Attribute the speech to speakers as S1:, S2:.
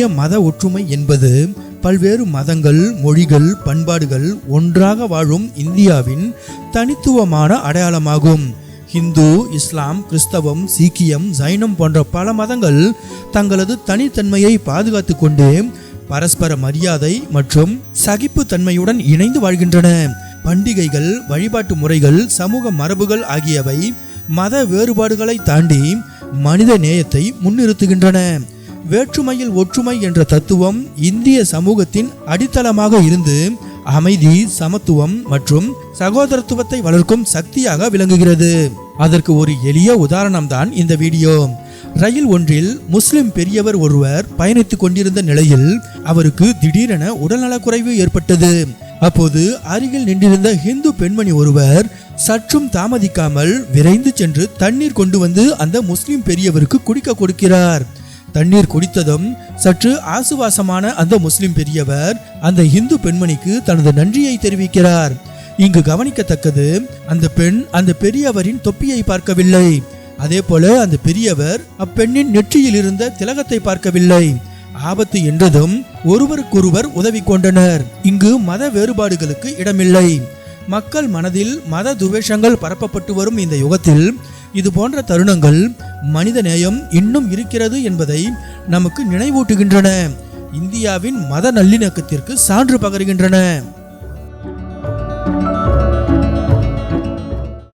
S1: இந்திய மத ஒற்றுமை என்பது பல்வேறு மதங்கள், மொழிகள், பண்பாடுகள் ஒன்றாக வாழும் இந்தியாவின் தனித்துவமான அடையாளமாகும். ஹிந்து, இஸ்லாம், கிறிஸ்தவம், சீக்கியம், ஜைனம் போன்ற பல மதங்கள் தங்களது தனித்தன்மையை பாதுகாத்து கொண்டு பரஸ்பர மரியாதை மற்றும் சகிப்பு தன்மையுடன் இணைந்து வாழ்கின்றன. பண்டிகைகள், வழிபாட்டு முறைகள், சமூக மரபுகள் ஆகியவை மத வேறுபாடுகளை தாண்டி மனித நேயத்தை முன்னிறுத்துகின்றன. வேற்றுமையில் ஒற்றுமை என்ற தத்துவம் இந்திய சமூகத்தின் அடித்தளமாக இருந்து அமைதி, சமத்துவம் மற்றும் சகோதரத்துவத்தை வளர்க்கும் சக்தியாக விளங்குகிறது. அதற்கு ஒரு எளிய உதாரணம்தான் இந்த வீடியோ. ரயில் ஒன்றில் முஸ்லிம் பெரியவர் ஒருவர் பயணித்துக் கொண்டிருந்த நிலையில் அவருக்கு திடீரென உடல்நலக்குறைவு ஏற்பட்டது. அப்போது அருகில் நின்றிருந்த இந்து பெண்மணி ஒருவர் சற்றும் தாமதிக்காமல் விரைந்து சென்று தண்ணீர் கொண்டு வந்து அந்த முஸ்லிம் பெரியவருக்கு குடிக்க கொடுக்கிறார். தண்ணீர் குடித்ததும் சற்று ஆசுவாசமான அந்த முஸ்லிம் பெரியவர் அந்த இந்து பெண்மணிக்கு தனது நன்றியை தெரிவிக்கிறார். இங்கு கவனிக்கத்தக்கது, அந்த பெண் அந்த பெரியவரின் தொப்பியை பார்க்கவில்லை. அதே போல அந்த பெரியவர் அப்பெண்ணின் நெற்றியில் இருந்த திலகத்தை பார்க்கவில்லை. ஆபத்து என்றதும் ஒருவருக்கொருவர் உதவி கொண்டனர். இங்கு மத வேறுபாடுகளுக்கு இடமில்லை. மக்கள் மனதில் மத துவேஷங்கள் பரப்பப்பட்டு வரும் இந்த யுகத்தில் இது போன்ற தருணங்கள் மனித நேயம் இன்னும் இருக்கிறது என்பதை நமக்கு நினைவூட்டுகின்றன. இந்தியாவின் மத நல்லிணக்கத்திற்கு சான்று பகர்கின்றன.